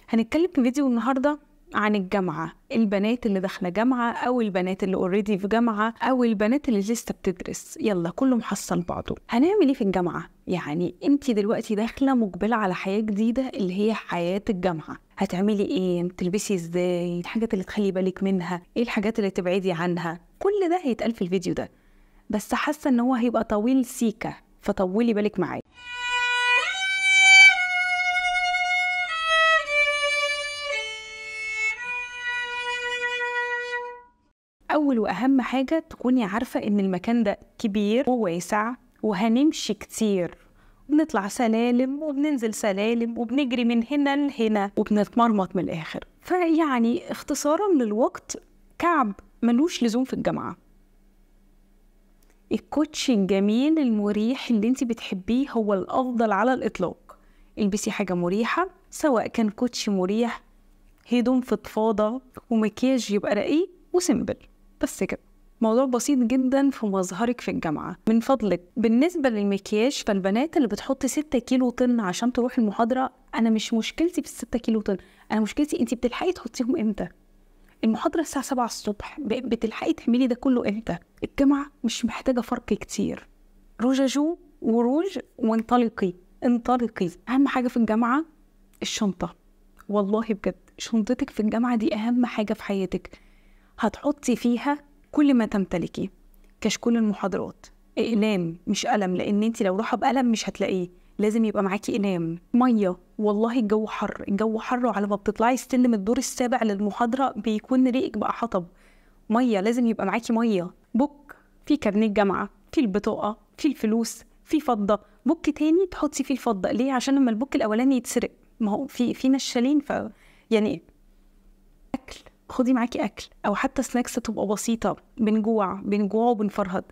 هنتكلم في فيديو النهاردة عن الجامعة، البنات اللي داخلة جامعة أو البنات اللي اوريدي في جامعة أو البنات اللي لسه بتدرس. يلا كله محصل بعضه. هنعمل ايه في الجامعة؟ يعني انتي دلوقتي داخلة مقبلة على حياة جديدة اللي هي حياة الجامعة. هتعملي ايه؟ تلبسي ازاي؟ الحاجات اللي تخلي بالك منها، ايه الحاجات اللي تبعدي عنها؟ كل ده هيتقال في الفيديو ده، بس حاسة ان هو هيبقى طويل سيكة، فطولي بالك معايا. أول وأهم حاجة تكوني عارفة إن المكان ده كبير وواسع وهنمشي كتير، بنطلع سلالم وبننزل سلالم وبنجري من هنا لهنا وبنتمرمط من الآخر. فيعني اختصارا للوقت، كعب ملوش لزوم في الجامعة. الكوتشي الجميل المريح اللي انت بتحبيه هو الأفضل على الإطلاق. البسي حاجة مريحة، سواء كان كوتشي مريح، هدوم فضفاضة، ومكياج يبقى رقيق وسيمبل. بس كده، موضوع بسيط جدا في مظهرك في الجامعة. من فضلك بالنسبة للمكياج، فالبنات اللي بتحط 6 كيلو طن عشان تروح المحاضرة، أنا مش مشكلتي في 6 كيلو طن، أنا مشكلتي أنت بتلحقي تحطيهم إمتى؟ المحاضرة الساعة 7 الصبح، بتلحقي تعملي ده كله إمتى؟ الجامعة مش محتاجة فرق كتير، رجاجو وروج وانطلقي انطلقي. أهم حاجة في الجامعة الشنطة. والله بجد شنطتك في الجامعة دي أهم حاجة في حياتك. هتحطي فيها كل ما تمتلكي، كشكول المحاضرات، اقلام مش قلم، لان انت لو روحه بقلم مش هتلاقيه، لازم يبقى معاكي اقلام. ميه، والله الجو حر، الجو حر، وعلى ما بتطلعي السلم الدور السابع للمحاضره بيكون ريقك بقى حطب. ميه، لازم يبقى معاكي ميه. بوك، في كارنيه الجامعه، في البطاقه، في الفلوس، في فضه. بوك تاني تحطي فيه الفضه، ليه؟ عشان لما البوك الاولاني يتسرق، ما هو في نشالين، يعني اكل، خدي معاكي اكل او حتى سناكس تبقى بسيطه. بنجوع وبنفرهد.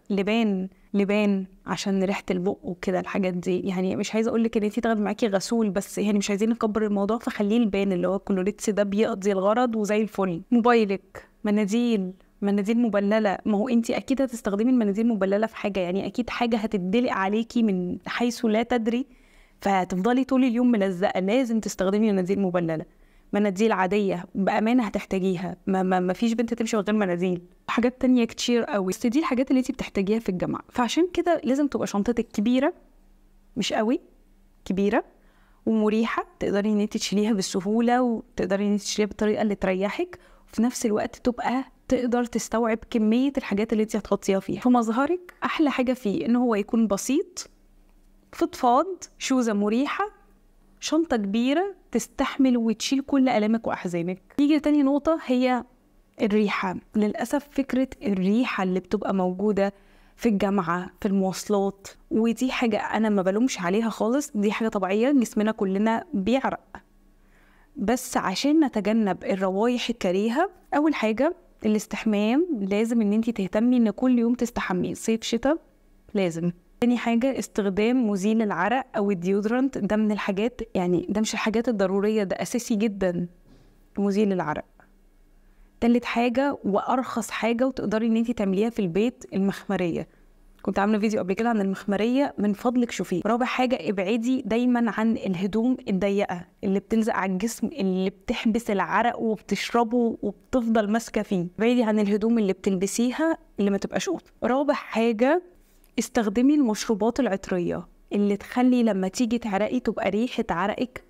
لبان عشان ريحه البق وكده، الحاجات دي. يعني مش عايزه اقول لك ان انتي تاخدي معاكي غسول، بس يعني مش عايزين نكبر الموضوع، فخليه لبان اللي هو كلوريتس، ده بيقضي الغرض وزي الفل. موبايلك، مناديل مبلله. ما هو انتي اكيد هتستخدمي المناديل المبلله في حاجه، يعني اكيد حاجه هتدلق عليكي من حيث لا تدري، فهتفضلي طول اليوم ملزقه. لازم تستخدمي مناديل مبلله. مناديل عادية بأمانة هتحتاجيها، ما فيش بنت تمشي من غير مناديل. حاجات تانية كتير قوي، بس دي الحاجات اللي انتي بتحتاجيها في الجامعة. فعشان كده لازم تبقى شنطتك كبيرة، مش قوي كبيرة، ومريحة، تقدري ان انتي تشيليها بسهولة، وتقدري ان انتي تشيليها بالطريقة اللي تريحك، وفي نفس الوقت تبقى تقدر تستوعب كمية الحاجات اللي انتي هتحطيها فيها. في مظهرك أحلى حاجة فيه إن هو يكون بسيط، فضفاض، شوزة مريحة، شنطة كبيرة تستحمل وتشيل كل آلامك وأحزانك. يجي تاني نقطة، هي الريحة. للأسف فكرة الريحة اللي بتبقى موجودة في الجامعة، في المواصلات، ودي حاجة أنا ما بلومش عليها خالص، دي حاجة طبيعية، جسمنا كلنا بيعرق. بس عشان نتجنب الروايح الكريهة، أول حاجة الاستحمام. لازم ان انتي تهتمي ان كل يوم تستحمي، صيف شتاء لازم. تاني حاجة استخدام مزيل العرق أو الديودرنت، ده من الحاجات، يعني ده مش الحاجات الضرورية، ده أساسي جدا، مزيل العرق. تالت حاجة وأرخص حاجة وتقدري إن انتي تعمليها في البيت، المخمرية. كنت عاملة فيديو قبل كده عن المخمرية، من فضلك شوفيه. رابع حاجة، ابعدي دايما عن الهدوم الضيقة اللي بتلزق على الجسم، اللي بتحبس العرق وبتشربه وبتفضل ماسكة فيه. ابعدي عن الهدوم اللي بتلبسيها اللي ما تبقاش قطن. رابع حاجة، استخدمي المشروبات العطرية اللي تخلي لما تيجي تعرقي تبقى ريحة عرقك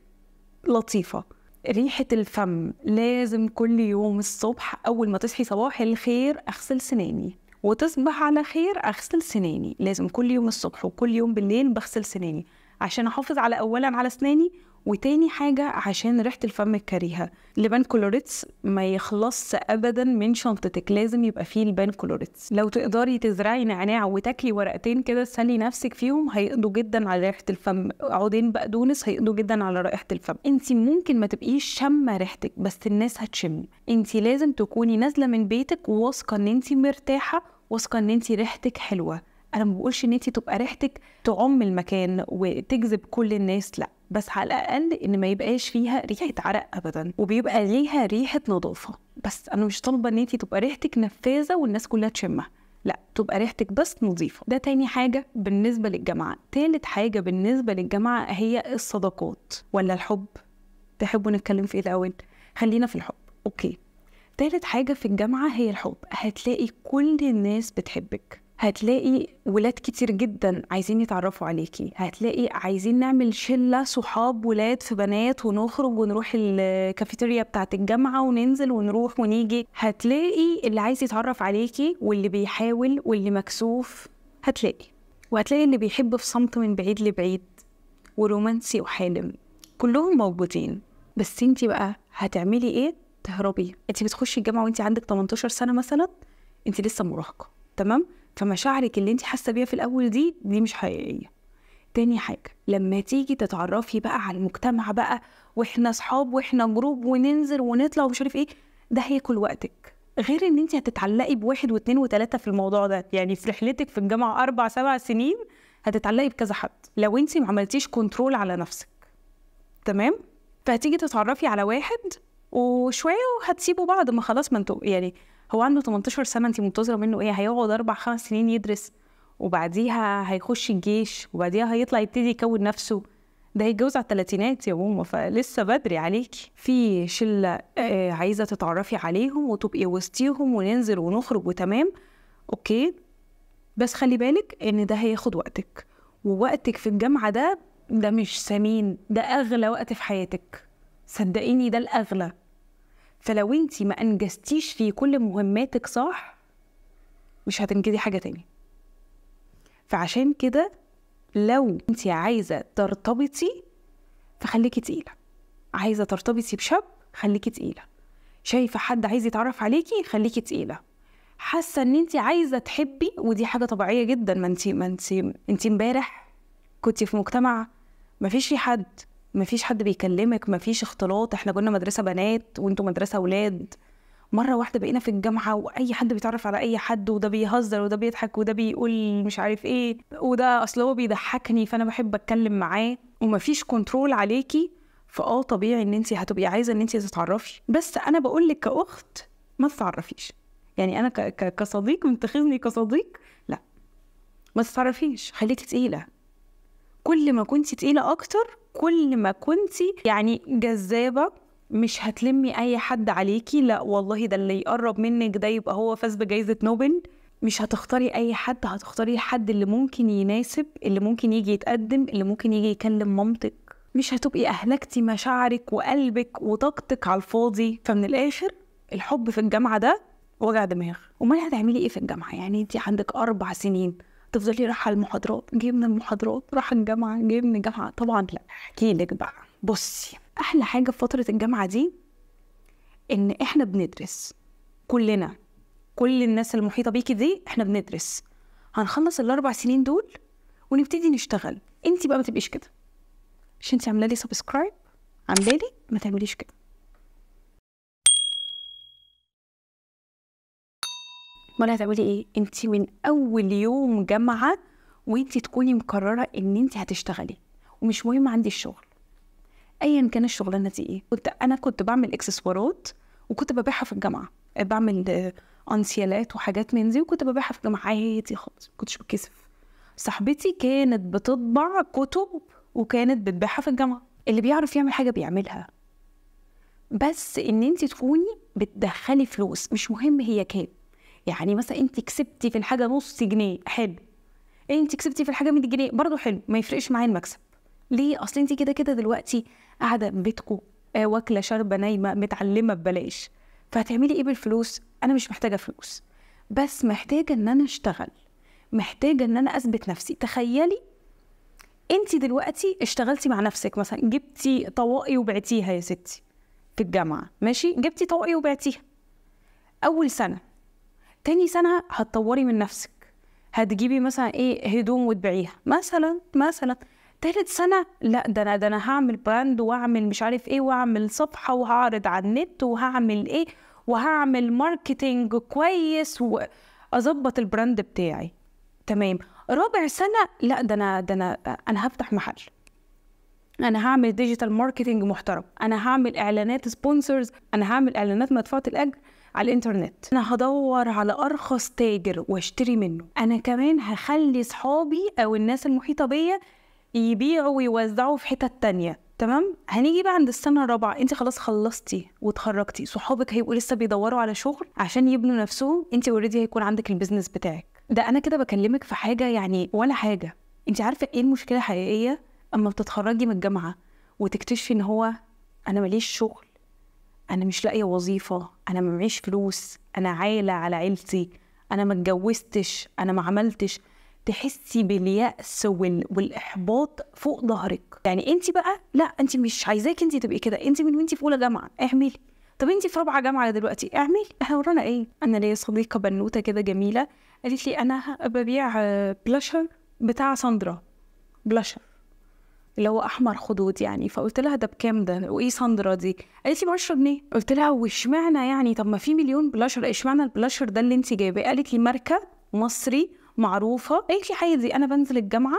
لطيفة. ريحة الفم، لازم كل يوم الصبح أول ما تصحي صباح الخير أغسل سناني، وتصبح على خير أغسل سناني. لازم كل يوم الصبح وكل يوم بالليل بغسل سناني، عشان أحافظ على أولا على سناني، وتاني حاجة عشان ريحة الفم الكريهة. لبان كلوريتس ما يخلص أبدا من شنطتك، لازم يبقى فيه لبان كلوريتس. لو تقدري تزرعي نعناع وتاكلي ورقتين كده تسلي نفسك فيهم، هيقضوا جدا على ريحة الفم. عودين بقدونس هيقضوا جدا على رائحة الفم. انتي ممكن ما تبقيش شامة ريحتك، بس الناس هتشم. انتي لازم تكوني نازلة من بيتك واثقة ان انتي مرتاحة، واثقة ان انتي ريحتك حلوة. انا ما بقولش ان انتي تبقى ريحتك تعم المكان وتجذب كل الناس، لا، بس على الاقل ان ما يبقاش فيها ريحه عرق ابدا، وبيبقى ليها ريحه نظافه. بس انا مش طالبه ان انتي تبقى ريحتك نفاذه والناس كلها تشمها، لا، تبقى ريحتك بس نظيفه. ده تاني حاجه بالنسبه للجامعه. تالت حاجه بالنسبه للجامعه هي الصداقات ولا الحب، تحبوا نتكلم في ايه الاول؟ خلينا في الحب. اوكي، تالت حاجة في الجامعة هي الحب. هتلاقي كل الناس بتحبك، هتلاقي ولاد كتير جدا عايزين يتعرفوا عليكي، هتلاقي عايزين نعمل شلة صحاب ولاد في بنات ونخرج ونروح الكافيتيريا بتاعت الجامعة وننزل ونروح ونيجي. هتلاقي اللي عايز يتعرف عليكي واللي بيحاول واللي مكسوف هتلاقي، وهتلاقي اللي بيحب في صمت من بعيد لبعيد ورومانسي وحالم، كلهم موجودين. بس انتي بقى هتعملي ايه؟ تهربي. انتي بتخشي الجامعة وانتي عندك 18 سنة مثلا، انتي لسه مراهقة، تمام؟ فمشاعرك اللي انتي حاسة بيها في الأول دي مش حقيقية. تاني حاجة، لما تيجي تتعرفي بقى على المجتمع بقى، واحنا صحاب واحنا جروب وننزل ونطلع ومش عارف ايه، ده هياكل وقتك. غير ان انتي هتتعلقي بواحد واثنين وثلاثة في الموضوع ده. يعني في رحلتك في الجامعة 4-7 سنين هتتعلقي بكذا حد لو انتي ما عملتيش كنترول على نفسك، تمام؟ فهتيجي تتعرفي على واحد وشوية وهتسيبوا بعض. ما خلاص، ما انتوا يعني هو عنده 18 سنة، انتي منتظرة منه ايه؟ هيقعد 4-5 سنين يدرس، وبعديها هيخش الجيش، وبعديها هيطلع يبتدي يكون نفسه. ده هيتجوز على الثلاثينات يا ماما، فلسه بدري عليكي. في شلة عايزة تتعرفي عليهم وتبقي وسطيهم وننزل ونخرج وتمام، اوكي، بس خلي بالك ان ده هياخد وقتك. ووقتك في الجامعة ده مش ثمين، ده أغلى وقت في حياتك، صدقيني ده الأغلى. فلو انتي ما أنجزتيش في كل مهماتك صح، مش هتنجزي حاجة تاني. فعشان كده لو انتي عايزة ترتبطي فخليكي تقيلة. عايزة ترتبطي بشاب خليكي تقيلة. شايفة حد عايز يتعرف عليكي خليكي تقيلة. حاسة ان انتي عايزة تحبي، ودي حاجة طبيعية جدا. ما انتي امبارح كنتي في مجتمع مفيش حد بيكلمك، مفيش اختلاط. احنا كنا مدرسة بنات وانتوا مدرسة ولاد. مرة واحدة بقينا في الجامعة واي حد بيتعرف على اي حد، وده بيهزر وده بيضحك وده بيقول مش عارف ايه، وده اصل هو بيضحكني فانا بحب اتكلم معاه، ومفيش كنترول عليكي. طبيعي ان انتي هتبقي عايزة ان انتي تتعرفي. بس انا بقولك كأخت ما تتعرفيش. يعني انا كصديق، متخذني كصديق، لا ما تتعرفيش، خليكي تقيلة. كل ما كنتي تقيلة أكتر كل ما كنتي يعني جذابة. مش هتلمي أي حد عليكي، لا والله، ده اللي يقرب منك ده يبقى هو فاز بجائزة نوبل. مش هتختاري أي حد، هتختاري الحد اللي ممكن يناسب، اللي ممكن يجي يتقدم، اللي ممكن يجي يكلم مامتك. مش هتبقي أهلكتي مشاعرك وقلبك وطاقتك على الفاضي. فمن الآخر الحب في الجامعة ده وجع دماغ. وما هتعملي إيه في الجامعة؟ يعني انتي عندك 4 سنين تفضلي رايحة المحاضرات، جاي من المحاضرات، رايحة الجامعة، جاي من الجامعة؟ طبعا لا. احكي لك بقى. بصي، احلى حاجة في فترة الجامعة دي ان احنا بندرس كلنا، كل الناس المحيطة بيكي دي احنا بندرس. هنخلص ال4 سنين دول ونبتدي نشتغل. انتي بقى ما تبقيش كده. مش انتي عاملة لي سبسكرايب؟ عاملة لي؟ ما تعمليش كده. امال هتعملي ايه؟ انتي من اول يوم جامعة وانتي تكوني مقررة ان انتي هتشتغلي، ومش مهم عندي الشغل ايا كان الشغلانه دي ايه. انا كنت بعمل اكسسوارات وكنت ببيعها في الجامعه، بعمل انسيالات وحاجات من دي، وكنت ببيعها في الجامعه عادي خالص، كنتش بتكسف. صاحبتي كانت بتطبع كتب وكانت بتبيعها في الجامعه. اللي بيعرف يعمل حاجه بيعملها، بس ان انت تكوني بتدخلي فلوس، مش مهم هي كام. يعني مثلا انت كسبتي في الحاجه نص جنيه، حلو. انت كسبتي في الحاجه 100 جنيه برضو حلو، ما يفرقش معايا المكسب. ليه؟ اصل انت كده كده دلوقتي قاعده في بيتكم، واكله شاربه نايمه متعلمه ببلاش. فهتعملي ايه بالفلوس؟ انا مش محتاجه فلوس، بس محتاجه ان انا اشتغل، محتاجه ان انا اثبت نفسي. تخيلي انت دلوقتي اشتغلتي مع نفسك، مثلا جبتي طواقي وبعتيها يا ستي في الجامعه، ماشي، جبتي طواقي وبعتيها اول سنه. تاني سنه هتطوري من نفسك، هتجيبي مثلا ايه هدوم وتبيعيها مثلا. تالت سنة لا، ده انا هعمل براند واعمل مش عارف ايه، واعمل صفحة وهعرض على النت وهعمل ايه، وهعمل ماركتينج كويس واظبط البراند بتاعي، تمام. رابع سنة لا، انا هفتح محل، انا هعمل ديجيتال ماركتينج محترم، انا هعمل اعلانات سبونسرز، انا هعمل اعلانات مدفوعة الاجر على الانترنت، انا هدور على ارخص تاجر واشتري منه، انا كمان هخلي صحابي او الناس المحيطة بيا يبيعوا ويوزعوا في حتة تانية. تمام. هنيجي بقى عند السنة الرابعة، انت خلاص خلصتي وتخرجتي، صحابك هيبقوا لسه بيدوروا على شغل عشان يبنوا نفسهم، انت اوريدي هيكون عندك البيزنس بتاعك. ده انا كده بكلمك في حاجة يعني ولا حاجة. انت عارفة ايه المشكلة الحقيقية؟ اما بتتخرجي من الجامعة وتكتشفي ان هو انا ماليش شغل، انا مش لاقية وظيفة، انا معيش فلوس، انا عايلة على عيلتي، انا ما اتجوزتش، انا ما عملتش، تحسي باليأس والإحباط فوق ظهرك. يعني انت بقى لا، انت مش عايزاك انت تبقي كده، انت من وانت في اولى جامعه اعملي. طب انت في رابعه جامعه دلوقتي اعملي، احنا ورانا ايه؟ انا ليا صديقه بنوته كده جميله قالت لي انا ببيع بلاشر بتاع ساندرا، بلاشر اللي هو احمر خدود يعني. فقلت لها ده بكام ده وايه ساندرا دي؟ قالت لي ب 10 جنيه. قلت لها واشمعنى يعني؟ طب ما في مليون بلاشر، اشمعنى البلاشر ده اللي انت جايباه؟ قالت لي ماركه مصري معروفه. قالت لي عادي انا بنزل الجامعه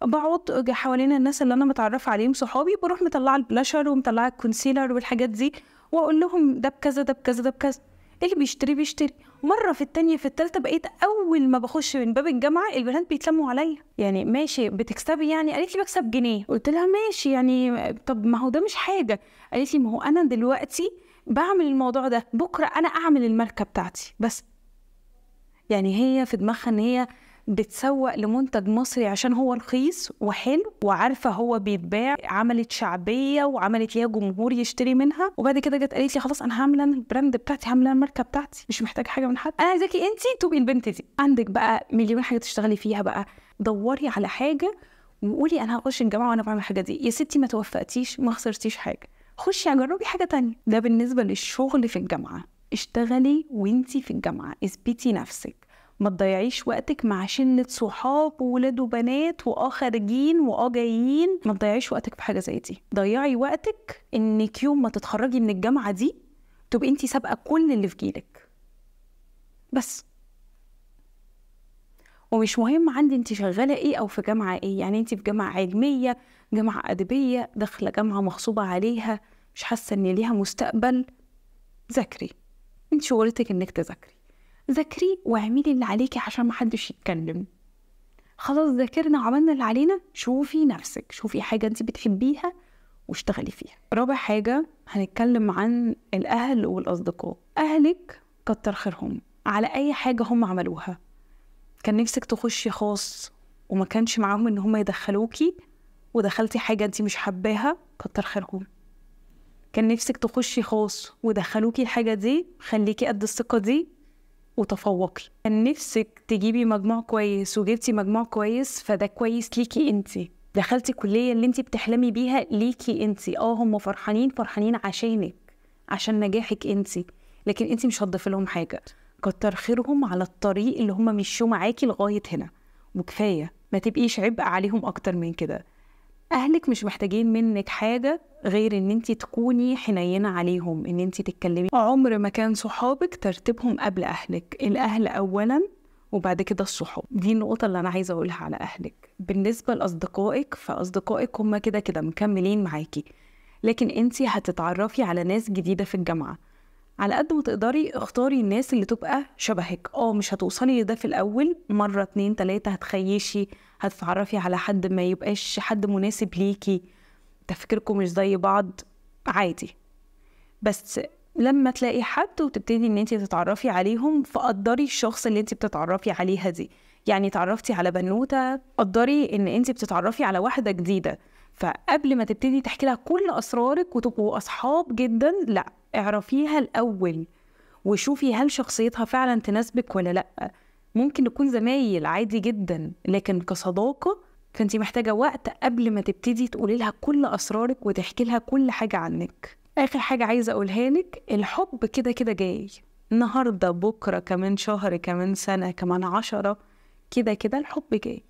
بقعد حوالين الناس اللي انا متعرفه عليهم صحابي، بروح مطلعه البلاشر ومطلعه الكونسيلر والحاجات دي واقول لهم ده بكذا ده بكذا ده بكذا. اللي بيشتري بيشتري. مره في التانية في التالتة بقيت اول ما بخش من باب الجامعه البنات بيتلموا عليا، يعني ماشي بتكسبي يعني؟ قالت لي بكسب جنيه. قلت لها ماشي يعني، طب ما هو ده مش حاجه. قالت لي ما هو انا دلوقتي بعمل الموضوع ده، بكره انا اعمل الماركه بتاعتي بس. يعني هي في دماغها ان هي بتسوق لمنتج مصري عشان هو رخيص وحلو وعارفه هو بيتباع، عملت شعبيه وعملت ليها جمهور يشتري منها، وبعد كده جت قالت لي خلاص انا هعمل انا البراند بتاعتي، هعمل انا الماركه بتاعتي، مش محتاجه حاجه من حد. انا عايزاكي انت تبقي البنت دي، عندك بقى مليون حاجه تشتغلي فيها بقى، دوري على حاجه وقولي انا هخش الجامعه وانا بعمل الحاجه دي. يا ستي ما توفقتيش ما خسرتيش حاجه، خشي جربي حاجه تانية. ده بالنسبه للشغل في الجامعه. اشتغلي وانتي في الجامعه، اثبتي نفسك، ما تضيعيش وقتك مع شلة صحاب وولاد وبنات خارجين جايين. ما تضيعيش وقتك في حاجة زي دي. ضيعي وقتك انك يوم ما تتخرجي من الجامعة دي تبقي انتي سابقة كل اللي في جيلك بس. ومش مهم عندي انتي شغالة ايه او في جامعة ايه، يعني انتي في جامعة علمية، جامعة أدبية، داخلة جامعة مغصوبة عليها، مش حاسة ان ليها مستقبل، ذاكري. انت شغلتك انك تذاكري، ذاكري واعملي اللي عليكي عشان ما حدش يتكلم. خلاص ذاكرنا وعملنا اللي علينا، شوفي نفسك، شوفي حاجة انت بتحبيها واشتغلي فيها. رابع حاجة هنتكلم عن الأهل والأصدقاء. أهلك كتر خيرهم على أي حاجة هم عملوها. كان نفسك تخشي خاص وما كانش معاهم ان هم يدخلوكي ودخلتي حاجة انت مش حباها، كتر خيرهم. كان نفسك تخشي خاص ودخلوكي الحاجة دي، خليكي قد الثقة دي وتفوقي. كان نفسك تجيبي مجموع كويس وجبتي مجموع كويس، فده كويس ليكي انتي، دخلتي كلية اللي انتي بتحلمي بيها ليكي انتي. هم فرحانين عشانك، عشان نجاحك انتي، لكن انتي مش هتضيفي لهم حاجة. كتر خيرهم على الطريق اللي هم مشوا معاكي لغاية هنا، وكفاية، ما تبقيش عبء عليهم اكتر من كده. اهلك مش محتاجين منك حاجة غير ان انتي تكوني حنينة عليهم، ان انتي تتكلمي. عمر ما كان صحابك ترتيبهم قبل اهلك، الاهل اولا وبعد كده الصحاب. دي النقطة اللي انا عايزة اقولها على اهلك. بالنسبة لاصدقائك، فاصدقائك هم كده كده مكملين معاكي، لكن انتي هتتعرفي على ناس جديدة في الجامعة. على قد ما تقدري اختاري الناس اللي تبقى شبهك. مش هتوصلي لده في الاول، مرة 2 3 هتخيشي، هتتعرفي على حد ما يبقاش حد مناسب ليكي، تفكيركم مش زي بعض، عادي. بس لما تلاقي حد وتبتدي ان انتي تتعرفي عليهم، فقدري الشخص اللي انتي بتتعرفي عليها دي. يعني تعرفتي على بنوتة، قدري ان انتي بتتعرفي على واحدة جديدة، فقبل ما تبتدي تحكي لها كل اسرارك وتبقوا اصحاب جدا، لا، اعرفيها الاول وشوفي هل شخصيتها فعلا تناسبك ولا لا. ممكن نكون زمايل عادي جدا، لكن كصداقة فانتي محتاجة وقت قبل ما تبتدي تقولي لها كل اسرارك وتحكي لها كل حاجة عنك. اخر حاجة عايزة اقولها لك، الحب كده كده جاي، النهاردة بكرة كمان شهر كمان سنة كمان 10، كده كده الحب جاي،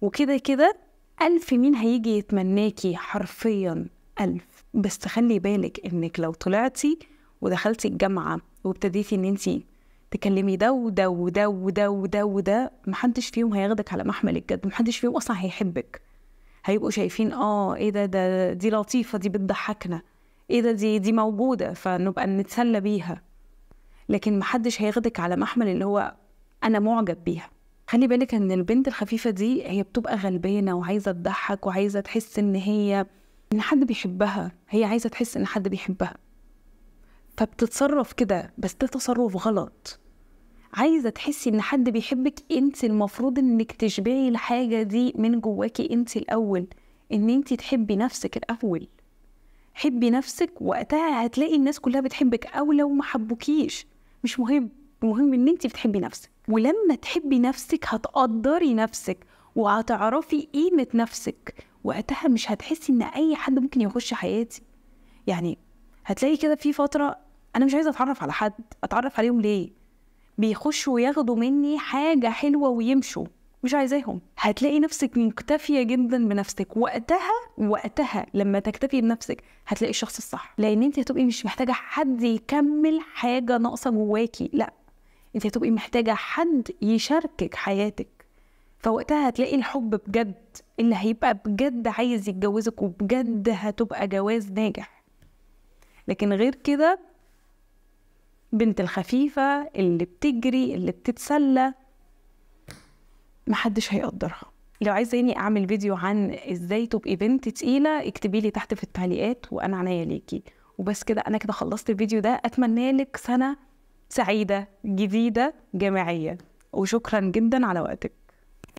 وكده كده 1000 مين هيجي يتمناكي، حرفيا 1000. بس خلي بالك انك لو طلعتي ودخلتي الجامعة وابتديتي ان انتي تكلمي ده وده وده وده وده وده، محدش فيهم هياخدك على محمل الجد، محدش فيهم اصلا هيحبك. هيبقوا شايفين ايه ده دي لطيفة، دي بتضحكنا، ايه ده دي موجودة فنبقى نتسلى بيها، لكن محدش هياخدك على محمل اللي هو انا معجب بيها. خلي بالك ان البنت الخفيفة دي هي بتبقى غلبانة وعايزة تضحك وعايزة تحس ان هي ان حد بيحبها، هي عايزة تحس ان حد بيحبها، فبتتصرف كده، بس ده تصرف غلط. عايزة تحسي ان حد بيحبك، انت المفروض انك تشبعي الحاجة دي من جواكي انت الاول، ان انت تحبي نفسك الاول. حبي نفسك، وقتها هتلاقي الناس كلها بتحبك، او لو ما حبوكيش مش مهم، المهم ان انت بتحبي نفسك. ولما تحبي نفسك هتقدري نفسك وهتعرفي قيمة نفسك، وقتها مش هتحسي ان اي حد ممكن يخش حياتي. يعني هتلاقي كده في فترة انا مش عايزة اتعرف على حد، اتعرف عليهم ليه؟ بيخشوا وياخدوا مني حاجة حلوة ويمشوا، مش عايزاهم. هتلاقي نفسك مكتفية جدا بنفسك، وقتها لما تكتفي بنفسك هتلاقي الشخص الصح، لان انت هتبقي مش محتاجة حد يكمل حاجة ناقصة جواكي، لا، انت هتبقي محتاجة حد يشاركك حياتك. فوقتها هتلاقي الحب بجد، اللي هيبقى بجد عايز يتجوزك، وبجد هتبقى جواز ناجح. لكن غير كده، بنت الخفيفة اللي بتجري اللي بتتسلى محدش هيقدرها. لو عايزاني اعمل فيديو عن ازاي تبقي بنت تقيلة، اكتبي لي تحت في التعليقات وانا عنيا ليكي. وبس كده، انا كده خلصت الفيديو ده. اتمنى لك سنة سعيدة جديدة جامعية، وشكرا جدا على وقتك.